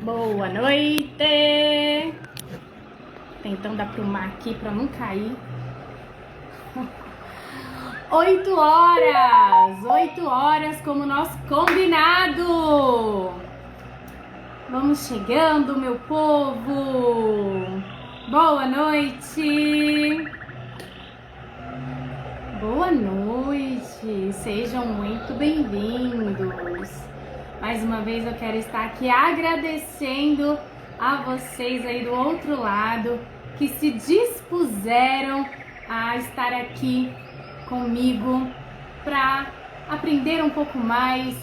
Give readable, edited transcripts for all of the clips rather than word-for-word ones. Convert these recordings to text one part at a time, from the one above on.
Boa noite! Tentando aprumar aqui para não cair. 8 horas como nosso combinado. Vamos chegando, meu povo. Boa noite. Boa noite. Sejam muito bem-vindos. Mais uma vez eu quero estar aqui agradecendo a vocês aí do outro lado que se dispuseram a estar aqui comigo para aprender um pouco mais,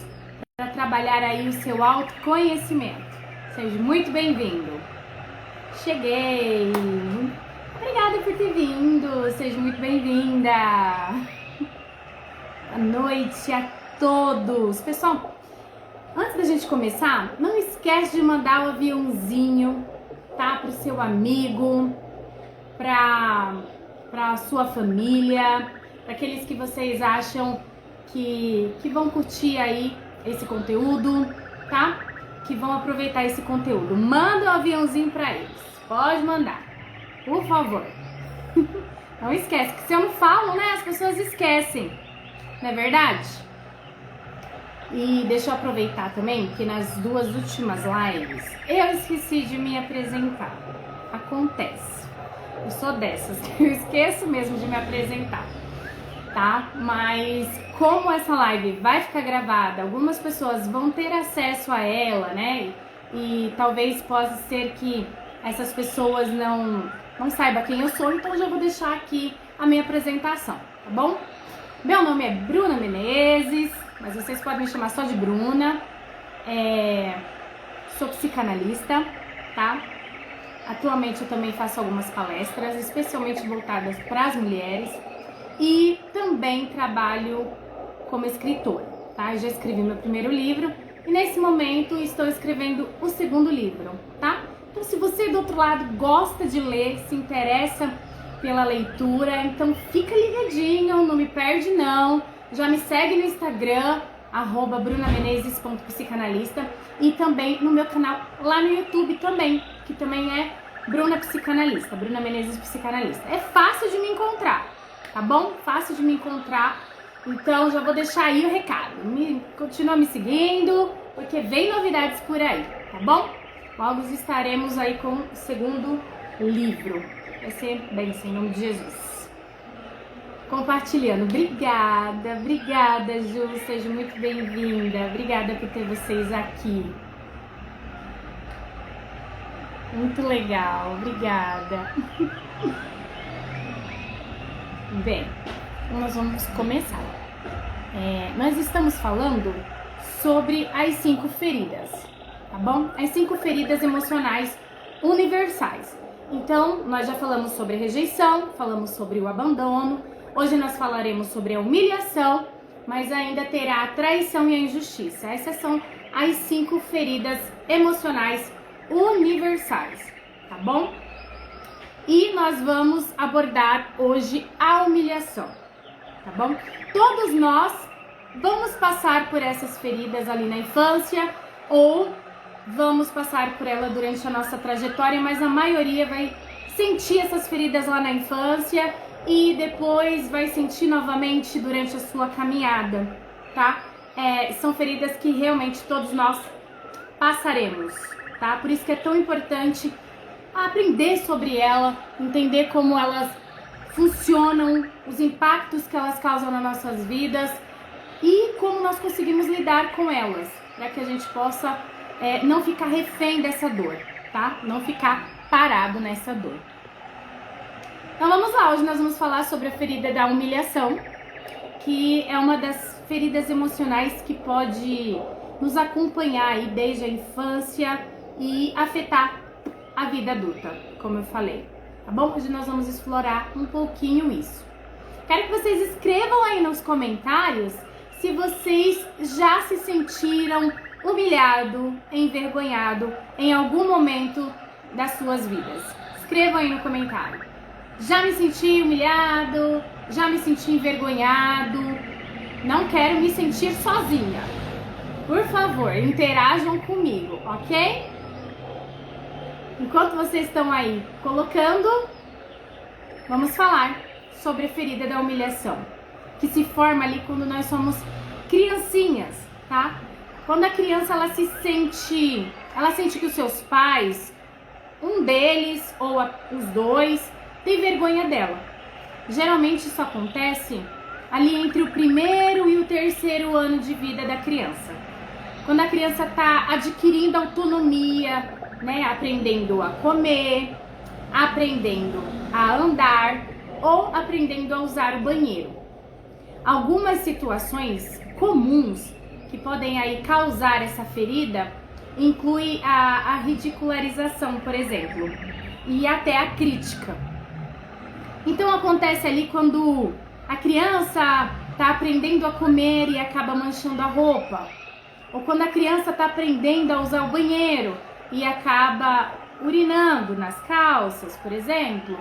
para trabalhar aí o seu autoconhecimento. Seja muito bem-vindo. Cheguei. Obrigada por ter vindo. Seja muito bem-vinda. Boa noite a todos. Pessoal, antes da gente começar, não esquece de mandar o aviãozinho, tá? Pro seu amigo, pra sua família, para aqueles que vocês acham que vão curtir aí esse conteúdo, tá? Que vão aproveitar esse conteúdo. Manda o aviãozinho pra eles. Pode mandar, por favor. Não esquece, que se eu não falo, né, as pessoas esquecem. Não é verdade? E deixa eu aproveitar também que nas duas últimas lives eu esqueci de me apresentar. Acontece. Eu sou dessas, eu esqueço mesmo de me apresentar, tá? Mas como essa live vai ficar gravada, algumas pessoas vão ter acesso a ela, né? E talvez possa ser que essas pessoas não saibam quem eu sou, então eu já vou deixar aqui a minha apresentação, tá bom? Meu nome é Bruna Menezes, mas vocês podem me chamar só de Bruna. Sou psicanalista, tá? Atualmente eu também faço algumas palestras, especialmente voltadas para as mulheres. E também trabalho como escritora, tá? Eu já escrevi meu primeiro livro e nesse momento estou escrevendo o segundo livro, tá? Então se você do outro lado gosta de ler, se interessa pela leitura, então fica ligadinho, não me perde não. Já me segue no Instagram, @brunamenezes.psicanalista, e também no meu canal lá no YouTube também, que também é Bruna Psicanalista, Bruna Menezes Psicanalista. É fácil de me encontrar, tá bom? Fácil de me encontrar, então já vou deixar aí o recado. Continua me seguindo, porque vem novidades por aí, tá bom? Logo estaremos aí com o segundo livro. Vai ser bênção, em nome de Jesus. Compartilhando. Obrigada, Ju. Seja muito bem-vinda. Obrigada por ter vocês aqui. Muito legal. Obrigada. Bem, nós vamos começar. Nós estamos falando sobre as 5 feridas, tá bom? As 5 feridas emocionais universais. Então, nós já falamos sobre a rejeição, falamos sobre o abandono. Hoje nós falaremos sobre a humilhação, mas ainda terá a traição e a injustiça. Essas são as 5 feridas emocionais universais, tá bom? E nós vamos abordar hoje a humilhação, tá bom? Todos nós vamos passar por essas feridas ali na infância ou vamos passar por ela durante a nossa trajetória, mas a maioria vai sentir essas feridas lá na infância e depois vai sentir novamente durante a sua caminhada, tá? São feridas que realmente todos nós passaremos, tá? Por isso que é tão importante aprender sobre ela, entender como elas funcionam, os impactos que elas causam nas nossas vidas e como nós conseguimos lidar com elas, para que a gente possa não ficar refém dessa dor, tá? Não ficar parado nessa dor. Então vamos lá, hoje nós vamos falar sobre a ferida da humilhação, que é uma das feridas emocionais que pode nos acompanhar aí desde a infância e afetar a vida adulta, como eu falei, tá bom? Hoje nós vamos explorar um pouquinho isso. Quero que vocês escrevam aí nos comentários se vocês já se sentiram humilhado, envergonhado em algum momento das suas vidas. Escrevam aí no comentário. Já me senti humilhado, já me senti envergonhado, não quero me sentir sozinha. Por favor, interajam comigo, ok? enquanto vocês estão aí colocando, vamos falar sobre a ferida da humilhação, que se forma ali quando nós somos criancinhas, tá? Quando a criança ela sente que os seus pais, um deles ou os dois, tem vergonha dela. Geralmente isso acontece ali entre o primeiro e o terceiro ano de vida da criança. Quando a criança está adquirindo autonomia, né, aprendendo a comer, aprendendo a andar ou aprendendo a usar o banheiro. Algumas situações comuns que podem aí causar essa ferida inclui a ridicularização, por exemplo, e até a crítica. Então acontece ali quando a criança está aprendendo a comer e acaba manchando a roupa, ou quando a criança está aprendendo a usar o banheiro e acaba urinando nas calças, por exemplo.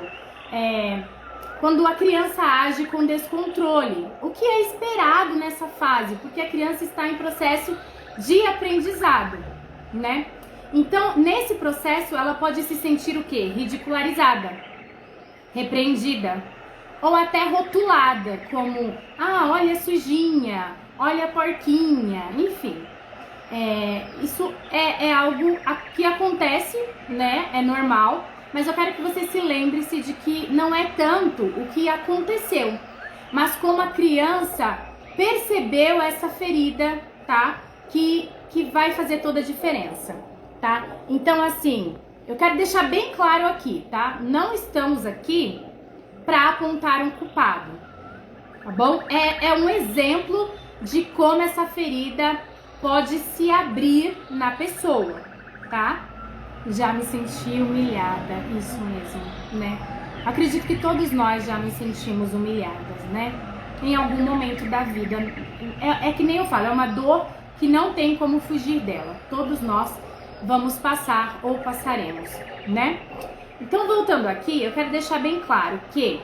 Quando a criança age com descontrole, o que é esperado nessa fase, porque a criança está em processo de aprendizado, né? Então, nesse processo, ela pode se sentir o quê? Ridicularizada, repreendida, ou até rotulada, como, olha a sujinha, olha a porquinha, enfim. Isso é algo que acontece, né? É normal. Mas eu quero que você se lembre-se de que não é tanto o que aconteceu, mas como a criança percebeu essa ferida, tá? Que vai fazer toda a diferença, tá? Então, assim, eu quero deixar bem claro aqui, tá? Não estamos aqui para apontar um culpado, tá bom? É um exemplo de como essa ferida pode se abrir na pessoa, tá? Já me senti humilhada, isso mesmo, né? Acredito que todos nós já nos sentimos humilhadas, né? Em algum momento da vida. É que nem eu falo, é uma dor que não tem como fugir dela. Todos nós vamos passar ou passaremos, né? Então, voltando aqui, eu quero deixar bem claro que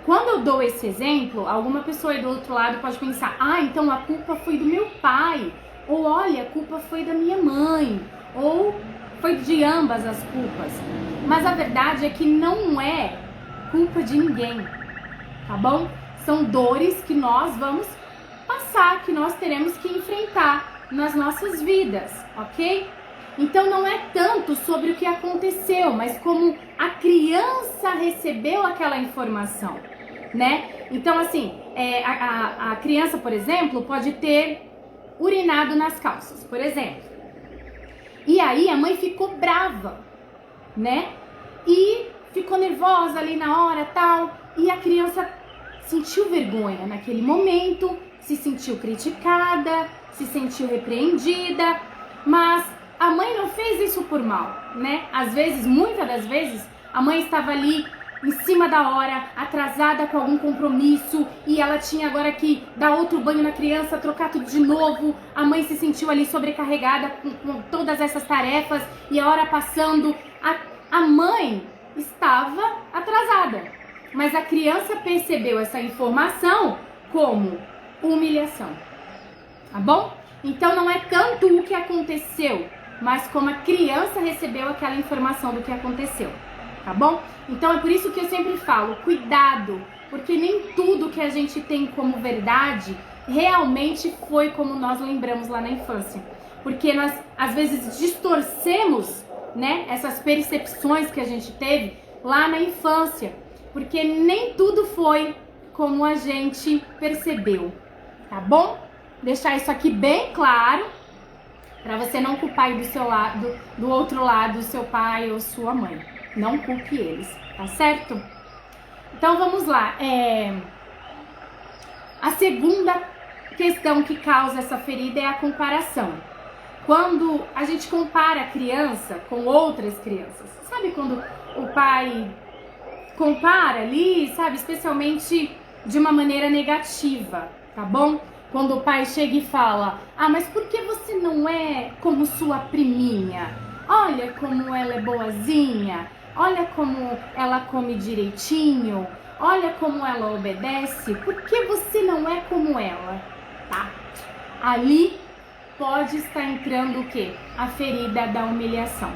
quando eu dou esse exemplo, alguma pessoa aí do outro lado pode pensar, então a culpa foi do meu pai, ou olha, a culpa foi da minha mãe, ou foi de ambas as culpas. Mas a verdade é que não é culpa de ninguém, tá bom? São dores que nós vamos passar, que nós teremos que enfrentar nas nossas vidas, ok? Então não é tanto sobre o que aconteceu, mas como a criança recebeu aquela informação, né? Então assim, a criança, por exemplo, pode ter urinado nas calças, por exemplo. E aí a mãe ficou brava, né? E ficou nervosa ali na hora, tal. E a criança sentiu vergonha naquele momento, se sentiu criticada, se sentiu repreendida. Mas a mãe não fez isso por mal, né? Às vezes, muitas das vezes, a mãe estava ali em cima da hora, atrasada com algum compromisso, e ela tinha agora que dar outro banho na criança, trocar tudo de novo. A mãe se sentiu ali sobrecarregada com todas essas tarefas, e a hora passando, a mãe estava atrasada. Mas a criança percebeu essa informação como humilhação, tá bom? Então não é tanto o que aconteceu, mas como a criança recebeu aquela informação do que aconteceu. Tá bom? Então é por isso que eu sempre falo, cuidado, porque nem tudo que a gente tem como verdade realmente foi como nós lembramos lá na infância. Porque nós, às vezes, distorcemos, né, essas percepções que a gente teve lá na infância. Porque nem tudo foi como a gente percebeu, tá bom? Deixar isso aqui bem claro, para você não culpar aí do seu lado, do outro lado, seu pai ou sua mãe. Não culpe eles, tá certo? Então vamos lá. A segunda questão que causa essa ferida é a comparação. Quando a gente compara a criança com outras crianças. Sabe quando o pai compara ali, sabe? Especialmente de uma maneira negativa, tá bom? Quando o pai chega e fala, mas por que você não é como sua priminha? Olha como ela é boazinha. Olha como ela come direitinho, olha como ela obedece, por que você não é como ela? Tá? Ali pode estar entrando o quê? A ferida da humilhação.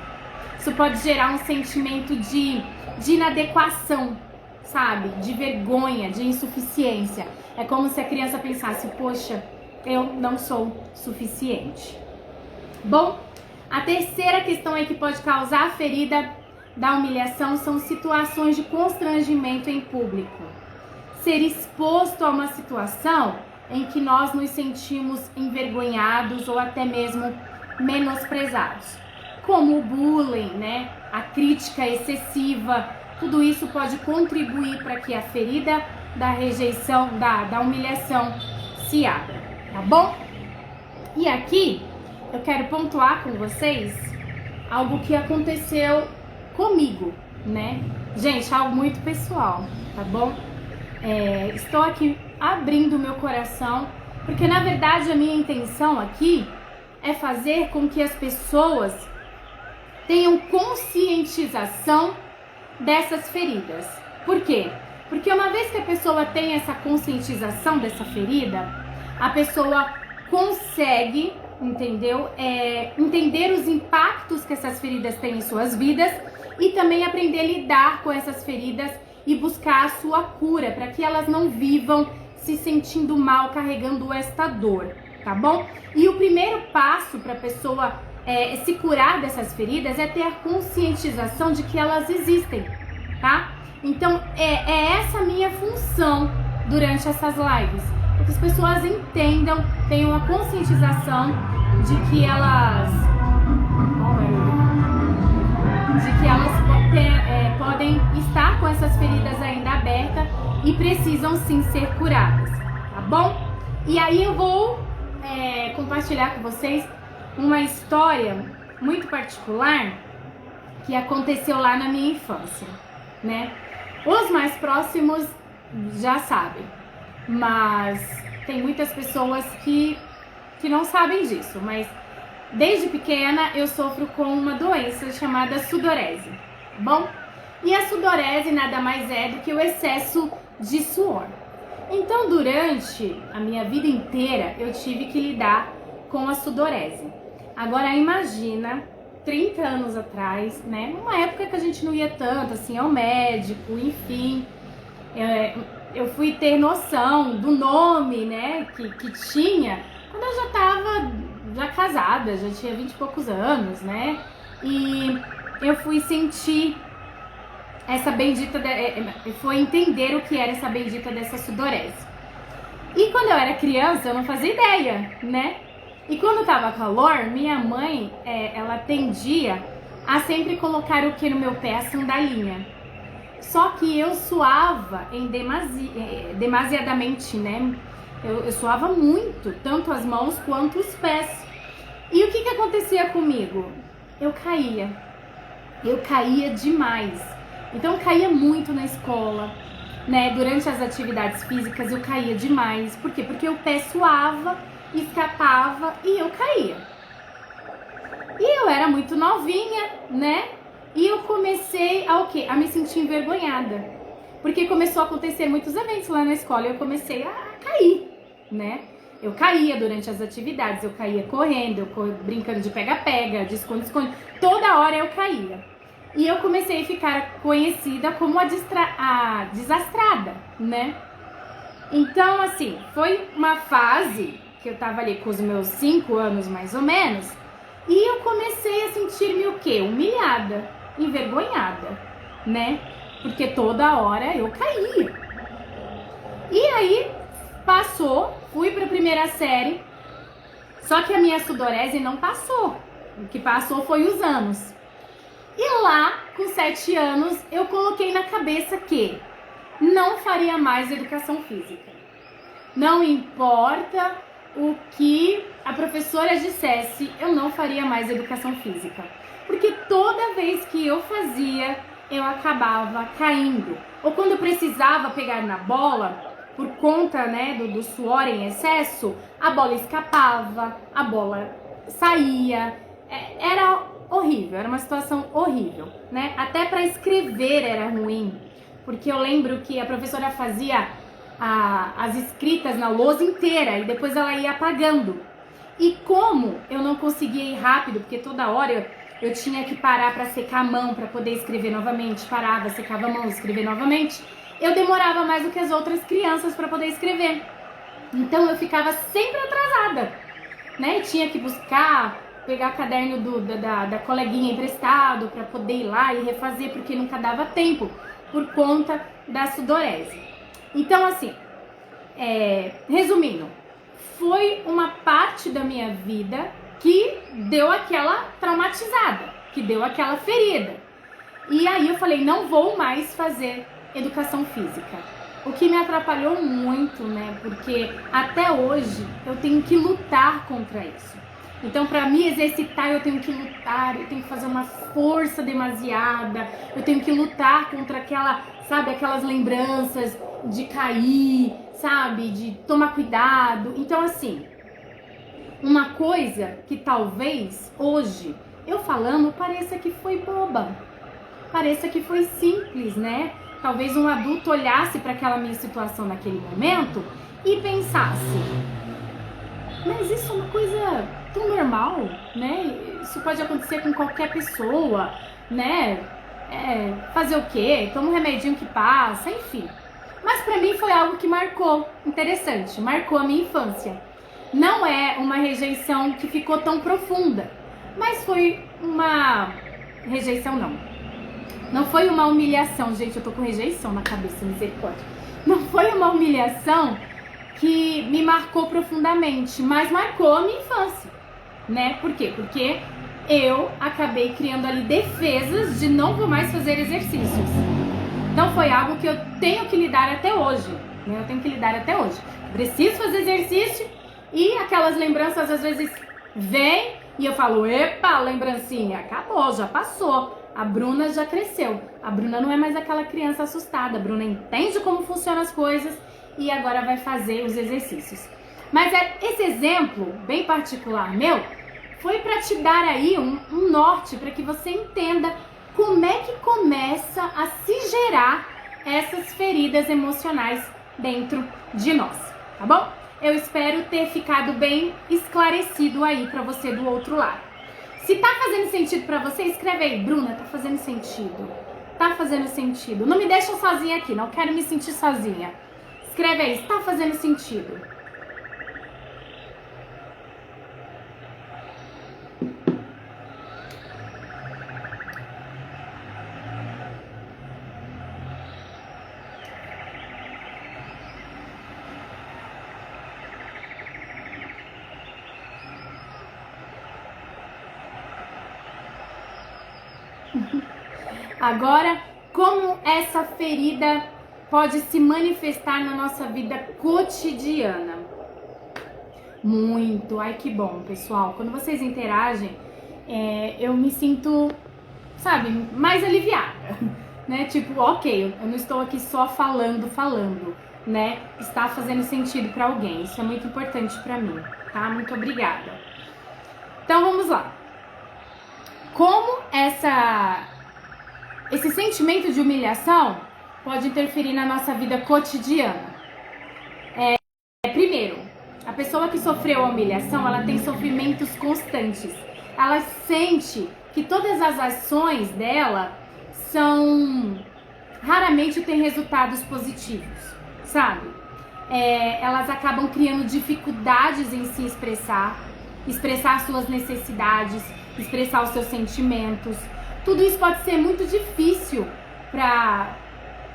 Isso pode gerar um sentimento de inadequação, sabe? De vergonha, de insuficiência. É como se a criança pensasse, poxa, eu não sou suficiente. Bom, a terceira questão aí que pode causar a ferida da humilhação são situações de constrangimento em público. Ser exposto a uma situação em que nós nos sentimos envergonhados ou até mesmo menosprezados. Como o bullying, né? A crítica excessiva, tudo isso pode contribuir para que a ferida da rejeição, da humilhação se abra, tá bom? E aqui eu quero pontuar com vocês algo que aconteceu comigo, né? Gente, algo muito pessoal, tá bom? Estou aqui abrindo meu coração, porque na verdade a minha intenção aqui é fazer com que as pessoas tenham conscientização dessas feridas. Por quê? Porque uma vez que a pessoa tem essa conscientização dessa ferida, a pessoa consegue, entendeu? Entender os impactos que essas feridas têm em suas vidas e também aprender a lidar com essas feridas e buscar a sua cura, para que elas não vivam se sentindo mal, carregando esta dor, tá bom? E o primeiro passo para a pessoa se curar dessas feridas é ter a conscientização de que elas existem, tá? Então, é essa minha função durante essas lives, para que as pessoas entendam, tenham a conscientização de que elas podem estar com essas feridas ainda abertas e precisam sim ser curadas, tá bom? E aí eu vou compartilhar com vocês uma história muito particular que aconteceu lá na minha infância, né? Os mais próximos já sabem, mas tem muitas pessoas que não sabem disso, mas desde pequena eu sofro com uma doença chamada sudorese, tá bom? E a sudorese nada mais é do que o excesso de suor. Então, durante a minha vida inteira, eu tive que lidar com a sudorese. Agora, imagina, 30 anos atrás, né? Numa época que a gente não ia tanto, assim, ao médico, enfim. Eu fui ter noção do nome, né, que tinha, quando eu já tava casada, já tinha 20 e poucos anos, né? E eu fui sentir essa bendita, foi entender o que era essa bendita dessa sudorese. E quando eu era criança, eu não fazia ideia, né? E quando tava calor, minha mãe, ela tendia a sempre colocar o que no meu pé? A sandalinha. Só que eu suava demasiadamente, né? Eu suava muito, tanto as mãos quanto os pés. E o que acontecia comigo? Eu caía demais. Então eu caía muito na escola, né? Durante as atividades físicas eu caía demais. Por quê? Porque o pé suava, escapava e eu caía. E eu era muito novinha, né? E eu comecei a o quê? A me sentir envergonhada. Porque começou a acontecer muitos eventos lá na escola e eu comecei a cair, né? Eu caía durante as atividades, eu caía correndo, brincando de pega-pega, de esconde-esconde. Toda hora eu caía. E eu comecei a ficar conhecida como a desastrada, né? Então, assim, foi uma fase que eu tava ali com os meus 5 anos mais ou menos, e eu comecei a sentir-me o quê? Humilhada, envergonhada, né? Porque toda hora eu caía. E aí, passou, fui pra primeira série, só que a minha sudorese não passou. O que passou foi os anos. E lá, com 7 anos, eu coloquei na cabeça que não faria mais educação física. Não importa o que a professora dissesse, eu não faria mais educação física. Porque toda vez que eu fazia, eu acabava caindo. Ou quando eu precisava pegar na bola, por conta, né, do suor em excesso, a bola escapava, a bola saía. Era horrível, era uma situação horrível, né? Até para escrever era ruim, porque eu lembro que a professora fazia as escritas na lousa inteira e depois ela ia apagando. E como eu não conseguia ir rápido, porque toda hora eu tinha que parar para secar a mão para poder escrever novamente, parava, secava a mão, escrever novamente, eu demorava mais do que as outras crianças para poder escrever. Então eu ficava sempre atrasada, né? Tinha que buscar, pegar caderno da coleguinha emprestado para poder ir lá e refazer, porque nunca dava tempo por conta da sudorese. Então, assim, resumindo, foi uma parte da minha vida que deu aquela traumatizada, que deu aquela ferida. E aí eu falei, não vou mais fazer educação física. O que me atrapalhou muito, né? Porque até hoje eu tenho que lutar contra isso. Então, para me exercitar, eu tenho que lutar, eu tenho que fazer uma força demasiada, eu tenho que lutar contra aquelas lembranças de cair, sabe? De tomar cuidado. Então, assim, uma coisa que talvez hoje, eu falando, pareça que foi boba, pareça que foi simples, né? Talvez um adulto olhasse para aquela minha situação naquele momento e pensasse, mas isso é uma coisa tão normal, né? Isso pode acontecer com qualquer pessoa, né? Fazer o quê? Toma um remedinho que passa, enfim. Mas pra mim foi algo que marcou, interessante, marcou a minha infância. Não é uma rejeição que ficou tão profunda, mas foi uma rejeição não foi uma humilhação, gente, eu tô com rejeição na cabeça, misericórdia. Não foi uma humilhação que me marcou profundamente, mas marcou a minha infância, né? Por quê? Porque eu acabei criando ali defesas de não vou mais fazer exercícios. Então foi algo que eu tenho que lidar até hoje, né? Eu tenho que lidar até hoje. Preciso fazer exercício e aquelas lembranças às vezes vêm e eu falo, epa, lembrancinha, acabou, já passou. A Bruna já cresceu. A Bruna não é mais aquela criança assustada. A Bruna entende como funcionam as coisas e agora vai fazer os exercícios. Mas esse exemplo, bem particular meu, foi para te dar aí um norte para que você entenda como é que começa a se gerar essas feridas emocionais dentro de nós, tá bom? Eu espero ter ficado bem esclarecido aí para você do outro lado. Se tá fazendo sentido pra você, escreve aí, Bruna, tá fazendo sentido. Tá fazendo sentido. Não me deixa sozinha aqui, não quero me sentir sozinha. Escreve aí, está fazendo sentido. Agora, como essa ferida pode se manifestar na nossa vida cotidiana? Muito, ai que bom, pessoal. Quando vocês interagem, eu me sinto, sabe, mais aliviada, né? Tipo, ok, eu não estou aqui só falando, né? Está fazendo sentido para alguém. Isso é muito importante para mim, tá? Muito obrigada. Então, vamos lá. Como esse sentimento de humilhação pode interferir na nossa vida cotidiana? Primeiro, a pessoa que sofreu a humilhação, ela tem sofrimentos constantes. Ela sente que todas as ações dela raramente têm resultados positivos, sabe? Elas acabam criando dificuldades em se expressar suas necessidades, expressar os seus sentimentos. Tudo isso pode ser muito difícil para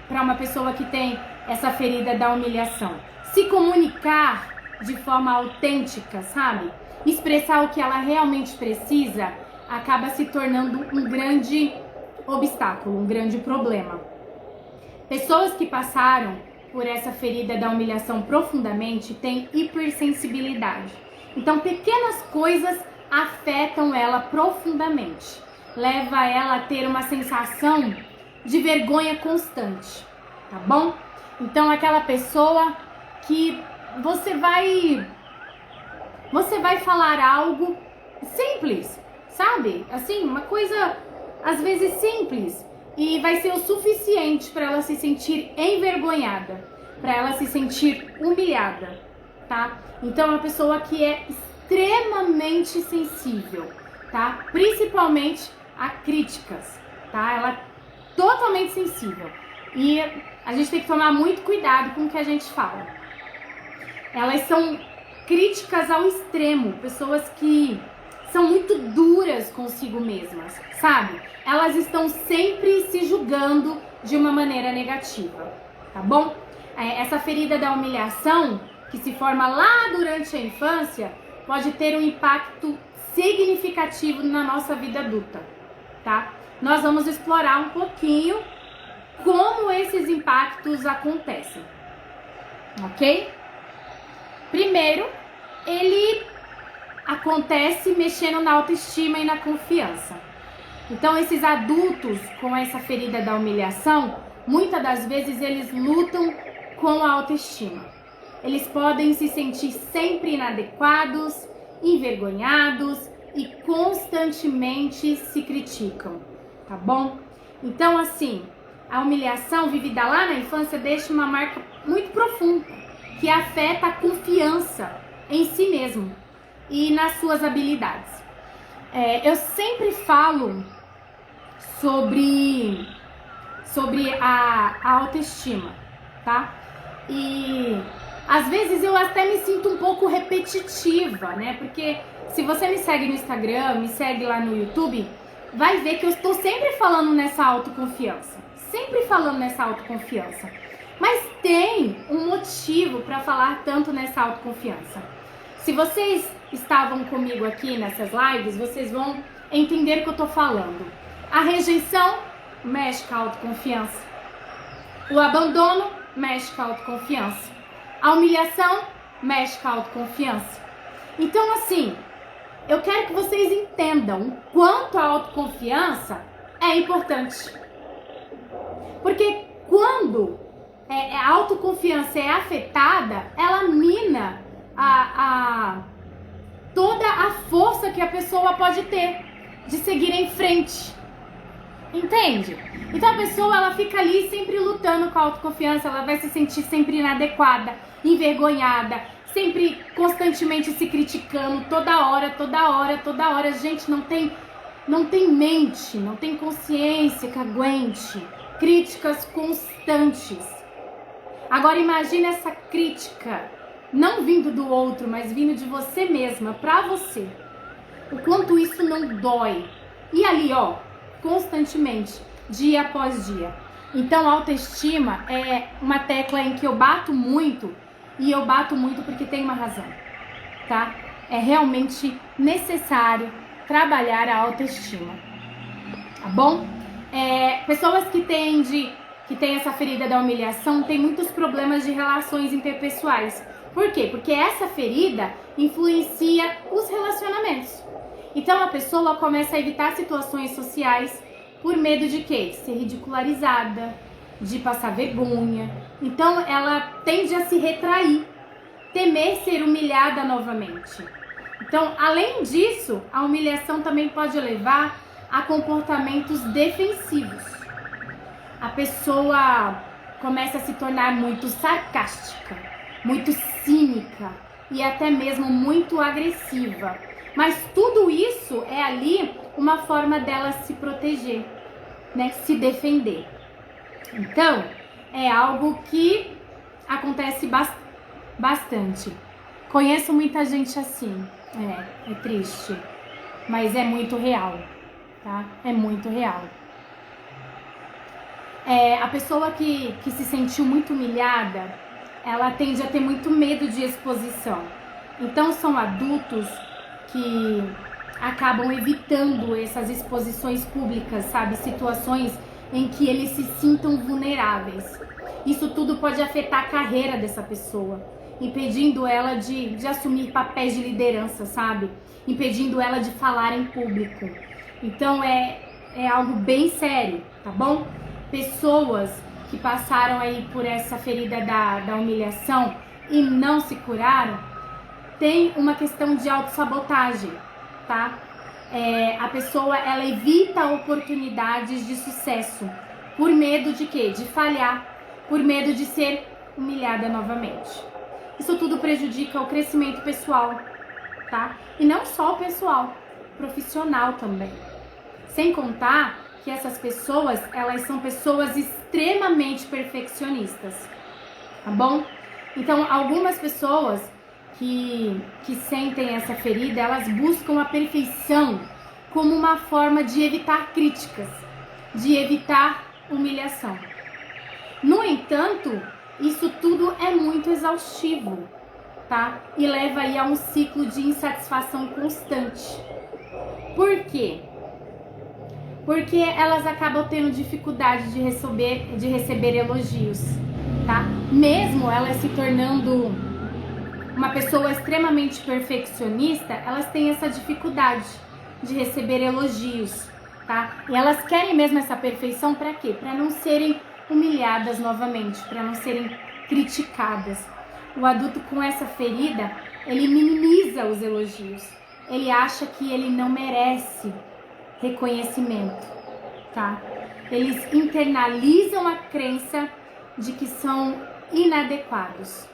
uma pessoa que tem essa ferida da humilhação. Se comunicar de forma autêntica, sabe? Expressar o que ela realmente precisa acaba se tornando um grande obstáculo, um grande problema. Pessoas que passaram por essa ferida da humilhação profundamente têm hipersensibilidade. Então, pequenas coisas afetam ela profundamente. Leva ela a ter uma sensação de vergonha constante, tá bom? Então, aquela pessoa que você vai falar algo simples, sabe? Assim, uma coisa às vezes simples e vai ser o suficiente para ela se sentir envergonhada, para ela se sentir humilhada, tá? Então, é uma pessoa que é extremamente sensível. tá? Principalmente a críticas, tá? Ela é totalmente sensível e a gente tem que tomar muito cuidado com o que a gente fala. Elas são críticas ao extremo, pessoas que são muito duras consigo mesmas, sabe? Elas estão sempre se julgando de uma maneira negativa, tá bom? Essa ferida da humilhação, que se forma lá durante a infância, pode ter um impacto significativo na nossa vida adulta, tá? Nós vamos explorar um pouquinho como esses impactos acontecem, ok? Primeiro, ele acontece mexendo na autoestima e na confiança. Então, esses adultos com essa ferida da humilhação, muitas das vezes eles lutam com a autoestima. Eles podem se sentir sempre inadequados, envergonhados e constantemente se criticam, tá bom? Então, assim, a humilhação vivida lá na infância deixa uma marca muito profunda, que afeta a confiança em si mesmo e nas suas habilidades. Eu sempre falo sobre a autoestima, tá? E às vezes eu até me sinto um pouco repetitiva, né? Porque se você me segue no Instagram, me segue lá no YouTube, vai ver que eu estou sempre falando nessa autoconfiança. Sempre falando nessa autoconfiança. Mas tem um motivo para falar tanto nessa autoconfiança. Se vocês estavam comigo aqui nessas lives, vocês vão entender o que eu tô falando. A rejeição mexe com a autoconfiança. O abandono mexe com a autoconfiança. A humilhação mexe com a autoconfiança. Então, assim, eu quero que vocês entendam o quanto a autoconfiança é importante. Porque quando a autoconfiança é afetada, ela mina toda a força que a pessoa pode ter de seguir em frente. Entende? Então a pessoa, ela fica ali sempre lutando com a autoconfiança, ela vai se sentir sempre inadequada, envergonhada, sempre constantemente se criticando, toda hora. Gente, não tem mente, não tem consciência que aguente críticas constantes. Agora imagine essa crítica não vindo do outro, mas vindo de você mesma, pra você. O quanto isso não dói. E ali, ó, constantemente, dia após dia. Então, a autoestima é uma tecla em que eu bato muito, e eu bato muito porque tem uma razão, tá? É realmente necessário trabalhar a autoestima, tá bom? Pessoas que têm essa ferida da humilhação têm muitos problemas de relações interpessoais. Por quê? Porque essa ferida influencia os relacionamentos. Então a pessoa começa a evitar situações sociais por medo de quê? De ser ridicularizada, de passar vergonha. Então ela tende a se retrair, temer ser humilhada novamente. Então, além disso, a humilhação também pode levar a comportamentos defensivos. A pessoa começa a se tornar muito sarcástica, muito cínica e até mesmo muito agressiva. Mas tudo isso é ali uma forma dela se proteger, né? Se defender. Então, é algo que acontece bastante. Conheço muita gente assim. É triste, mas é muito real, tá? É muito real. A pessoa que se sentiu muito humilhada, ela tende a ter muito medo de exposição. Então são adultos que acabam evitando essas exposições públicas, sabe? Situações em que eles se sintam vulneráveis. Isso tudo pode afetar a carreira dessa pessoa, impedindo ela de assumir papéis de liderança, sabe? Impedindo ela de falar em público. Então é algo bem sério, tá bom? Pessoas que passaram aí por essa ferida da humilhação e não se curaram, tem uma questão de autossabotagem, tá? A pessoa, ela evita oportunidades de sucesso por medo de quê? De falhar, por medo de ser humilhada novamente. Isso tudo prejudica o crescimento pessoal, tá? E não só o pessoal, profissional também. Sem contar que essas pessoas, elas são pessoas extremamente perfeccionistas, tá bom? Então, algumas pessoas que sentem essa ferida, elas buscam a perfeição como uma forma de evitar críticas, de evitar humilhação. No entanto, isso tudo é muito exaustivo, tá? E leva aí a um ciclo de insatisfação constante. Por quê? Porque elas acabam tendo dificuldade de receber elogios, tá? Mesmo elas se tornando uma pessoa extremamente perfeccionista, elas têm essa dificuldade de receber elogios, tá? E elas querem mesmo essa perfeição para quê? Para não serem humilhadas novamente, para não serem criticadas. O adulto com essa ferida, ele minimiza os elogios. Ele acha que ele não merece reconhecimento, tá? Eles internalizam a crença de que são inadequados,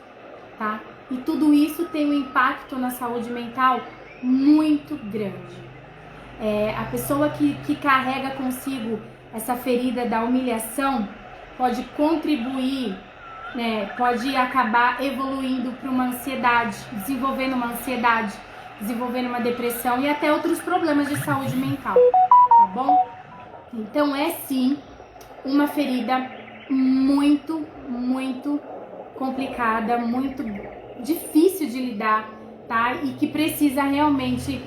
tá? E tudo isso tem um impacto na saúde mental muito grande. A pessoa que carrega consigo essa ferida da humilhação pode contribuir, né? Pode acabar evoluindo para uma ansiedade, desenvolvendo uma ansiedade, desenvolvendo uma depressão e até outros problemas de saúde mental, tá bom? Então é sim uma ferida muito, muito complicada, muito difícil de lidar, tá? E que precisa realmente,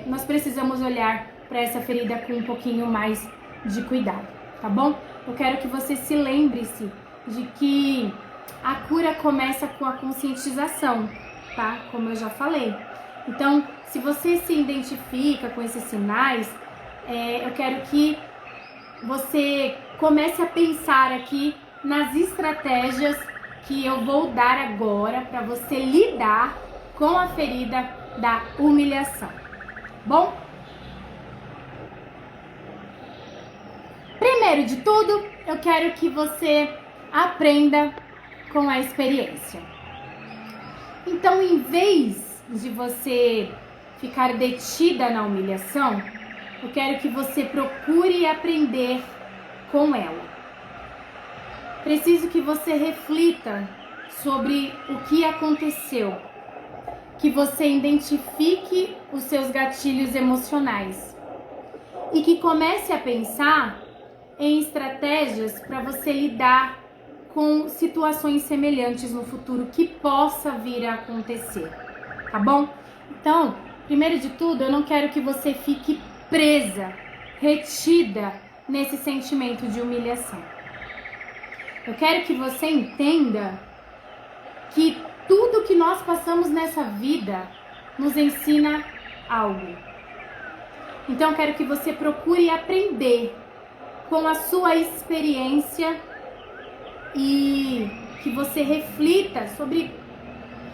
nós precisamos olhar para essa ferida com um pouquinho mais de cuidado, tá bom? Eu quero que você se lembre-se de que a cura começa com a conscientização, tá? Como eu já falei. Então, se você se identifica com esses sinais, eu quero que você comece a pensar aqui nas estratégias que eu vou dar agora para você lidar com a ferida da humilhação. Bom? Primeiro de tudo, eu quero que você aprenda com a experiência. Então, em vez de você ficar detida na humilhação, eu quero que você procure aprender com ela. Preciso que você reflita sobre o que aconteceu, que você identifique os seus gatilhos emocionais e que comece a pensar em estratégias para você lidar com situações semelhantes no futuro que possa vir a acontecer, tá bom? Então, primeiro de tudo, eu não quero que você fique presa, retida nesse sentimento de humilhação. Eu quero que você entenda que tudo que nós passamos nessa vida nos ensina algo. Então, eu quero que você procure aprender com a sua experiência e que você reflita sobre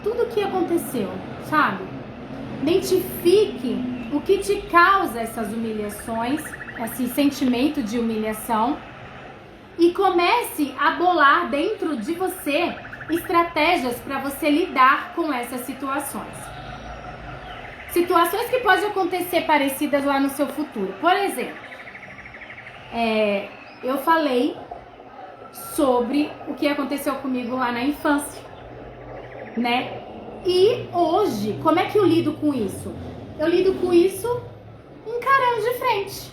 tudo o que aconteceu, sabe? Identifique o que te causa essas humilhações, esse sentimento de humilhação, e comece a bolar dentro de você estratégias para você lidar com essas situações. Situações que podem acontecer parecidas lá no seu futuro. Por exemplo, eu falei sobre o que aconteceu comigo lá na infância, né? E hoje, como é que eu lido com isso? Eu lido com isso encarando de frente,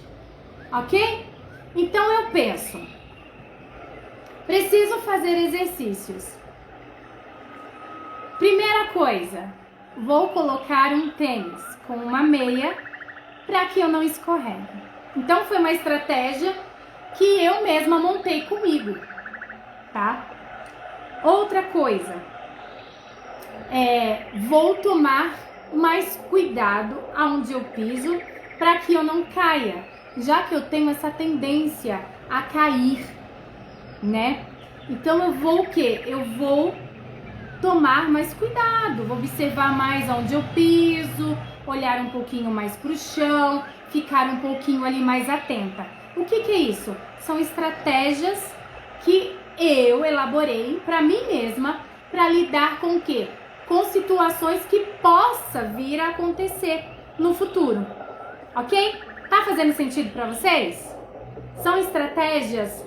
ok? Então eu penso, preciso fazer exercícios. Primeira coisa, vou colocar um tênis com uma meia para que eu não escorregue. Então foi uma estratégia que eu mesma montei comigo, tá? Outra coisa, vou tomar mais cuidado aonde eu piso para que eu não caia, já que eu tenho essa tendência a cair, né? Então eu vou o quê? Eu vou tomar mais cuidado, vou observar mais aonde eu piso, olhar um pouquinho mais para o chão, ficar um pouquinho ali mais atenta. O que é isso? São estratégias que eu elaborei para mim mesma para lidar com o quê? Com situações que possa vir a acontecer no futuro. ok? Tá fazendo sentido para vocês? São estratégias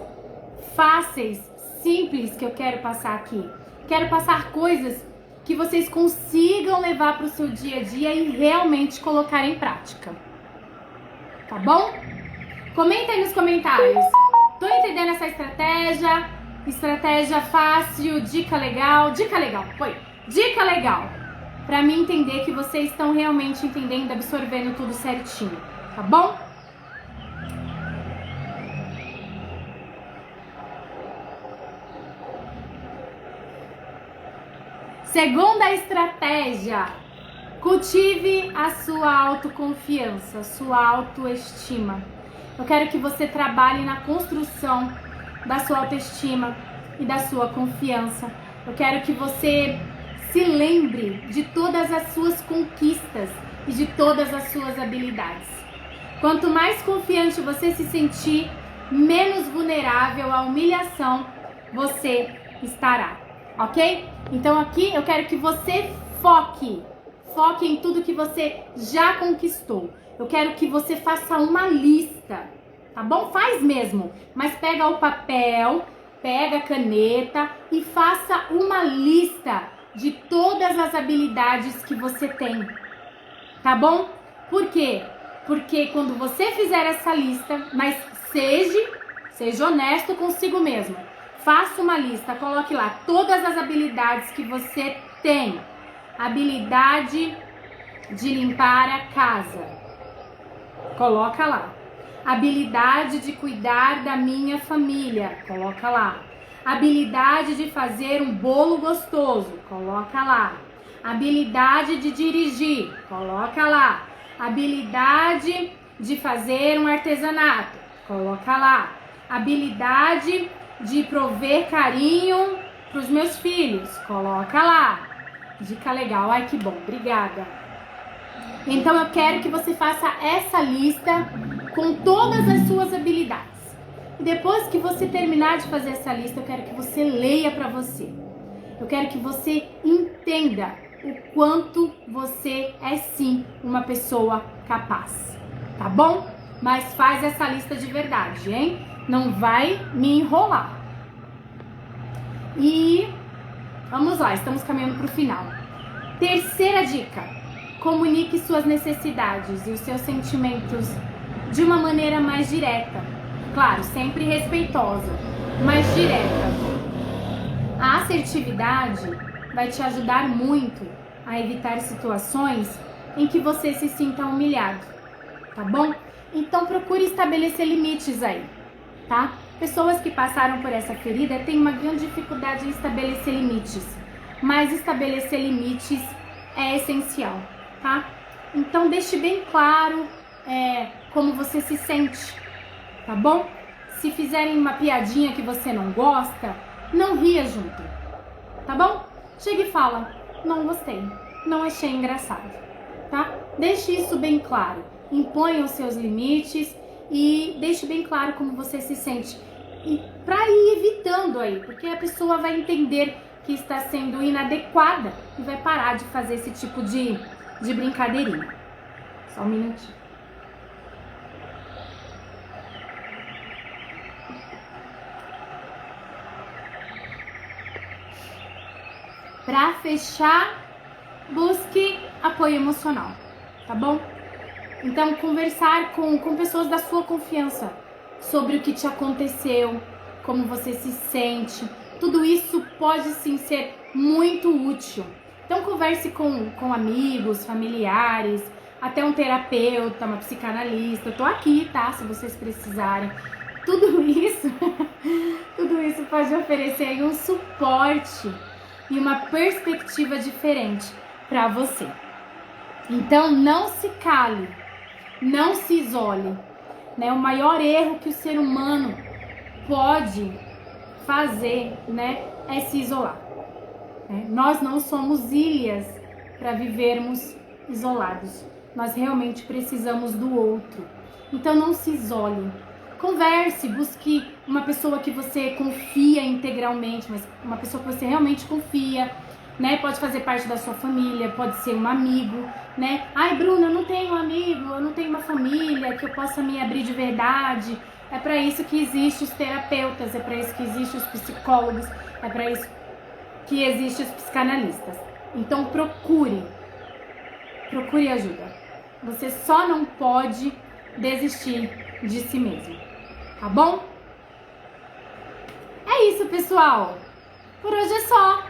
fáceis, simples que eu quero passar aqui. Quero passar coisas que vocês consigam levar para o seu dia a dia e realmente colocar em prática. Tá bom? Comenta aí nos comentários. Tô entendendo essa estratégia? Estratégia fácil, dica legal. Dica legal, foi. Dica legal. Pra mim entender que vocês estão realmente entendendo, absorvendo tudo certinho. Tá bom? Segunda estratégia. Cultive a sua autoconfiança, a sua autoestima. Eu quero que você trabalhe na construção da sua autoestima e da sua confiança. Eu quero que você se lembre de todas as suas conquistas e de todas as suas habilidades. Quanto mais confiante você se sentir, menos vulnerável à humilhação você estará, ok? Então aqui eu quero que você foque em tudo que você já conquistou. Eu quero que você faça uma lista, tá bom? Faz mesmo, mas pega o papel, pega a caneta e faça uma lista de todas as habilidades que você tem, tá bom? Por quê? Porque quando você fizer essa lista, mas seja honesto consigo mesmo. Faça uma lista, coloque lá todas as habilidades que você tem. Habilidade de limpar a casa. Coloca lá. Habilidade de cuidar da minha família. Coloca lá. Habilidade de fazer um bolo gostoso. Coloca lá. Habilidade de dirigir. Coloca lá. Habilidade de fazer um artesanato. Coloca lá. Habilidade de prover carinho para os meus filhos. Coloca lá. Dica legal. Ai, que bom. Obrigada. Então, eu quero que você faça essa lista com todas as suas habilidades. E depois que você terminar de fazer essa lista, eu quero que você leia para você. Eu quero que você entenda o quanto você é, sim, uma pessoa capaz. Tá bom? Mas faz essa lista de verdade, hein? Não vai me enrolar. E vamos lá, estamos caminhando para o final. Terceira dica: comunique suas necessidades e os seus sentimentos de uma maneira mais direta. Claro, sempre respeitosa, mas direta. A assertividade vai te ajudar muito a evitar situações em que você se sinta humilhado, tá bom? Então procure estabelecer limites aí, tá? Pessoas que passaram por essa ferida têm uma grande dificuldade em estabelecer limites, mas estabelecer limites é essencial, tá? Então deixe bem claro como você se sente, tá bom? Se fizerem uma piadinha que você não gosta, não ria junto, tá bom? Chega e fala: não gostei, não achei engraçado, tá? Deixe isso bem claro, imponha os seus limites e deixe bem claro como você se sente. E pra ir evitando aí, porque a pessoa vai entender que está sendo inadequada e vai parar de fazer esse tipo de brincadeirinha. Só um minutinho. Pra fechar, busque apoio emocional, tá bom? Então, conversar com pessoas da sua confiança sobre o que te aconteceu, como você se sente. Tudo isso pode sim ser muito útil. Então converse com amigos, familiares, até um terapeuta, uma psicanalista. Eu tô aqui, tá? Se vocês precisarem. Tudo isso pode oferecer aí um suporte e uma perspectiva diferente para você. Então não se cale, não se isole, né? O maior erro que o ser humano pode fazer, né, é se isolar. Nós não somos ilhas para vivermos isolados. Nós realmente precisamos do outro. Então não se isole. Converse, busque uma pessoa que você confia integralmente, mas uma pessoa que você realmente confia. né? Pode fazer parte da sua família, pode ser um amigo, né? Ai, Bruna, eu não tenho um amigo, eu não tenho uma família que eu possa me abrir de verdade. É para isso que existem os terapeutas, é para isso que existem os psicólogos, é para isso que existem os psicanalistas. Então procure ajuda. Você só não pode desistir de si mesmo, tá bom? É isso, pessoal. Por hoje é só.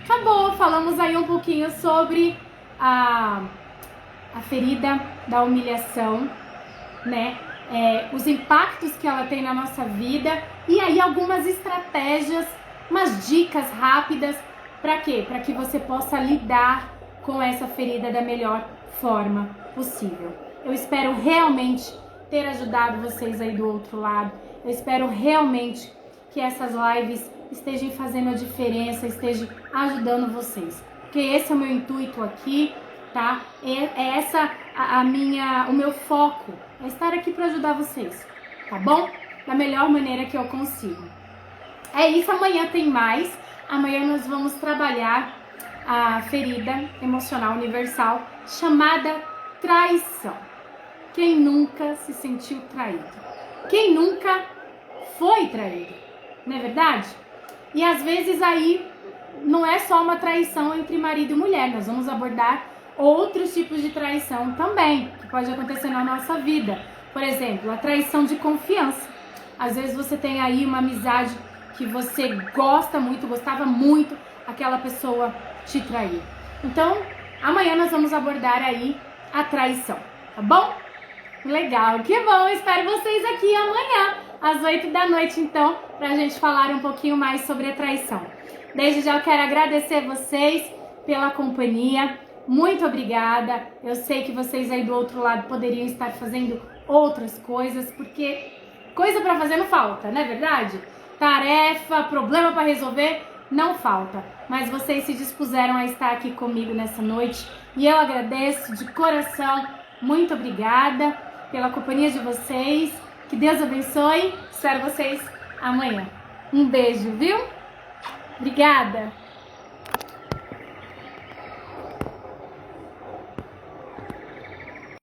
Acabou. Falamos aí um pouquinho sobre a ferida da humilhação, né? Os impactos que ela tem na nossa vida e aí algumas estratégias, umas dicas rápidas para quê? Para que você possa lidar com essa ferida da melhor forma possível. Eu espero realmente ter ajudado vocês aí do outro lado. Eu espero realmente que essas lives estejam fazendo a diferença, estejam ajudando vocês. Porque esse é o meu intuito aqui, tá? O meu foco é estar aqui para ajudar vocês, tá bom? Da melhor maneira que eu consigo. É isso, amanhã tem mais. Amanhã nós vamos trabalhar a ferida emocional universal chamada traição. Quem nunca se sentiu traído? Quem nunca foi traído? Não é verdade? E às vezes aí não é só uma traição entre marido e mulher, nós vamos abordar outros tipos de traição também, que pode acontecer na nossa vida. Por exemplo, a traição de confiança. Às vezes você tem aí uma amizade que você gosta muito, gostava muito, aquela pessoa te traiu. Então, amanhã nós vamos abordar aí a traição, tá bom? Legal, que bom, espero vocês aqui amanhã, às 8 da noite, então, pra gente falar um pouquinho mais sobre a traição. Desde já eu quero agradecer vocês pela companhia, muito obrigada. Eu sei que vocês aí do outro lado poderiam estar fazendo outras coisas, porque coisa pra fazer não falta, não é verdade? Tarefa, problema pra resolver, não falta. Mas vocês se dispuseram a estar aqui comigo nessa noite e eu agradeço de coração, muito obrigada pela companhia de vocês. Que Deus abençoe. Espero vocês amanhã. Um beijo, viu? Obrigada!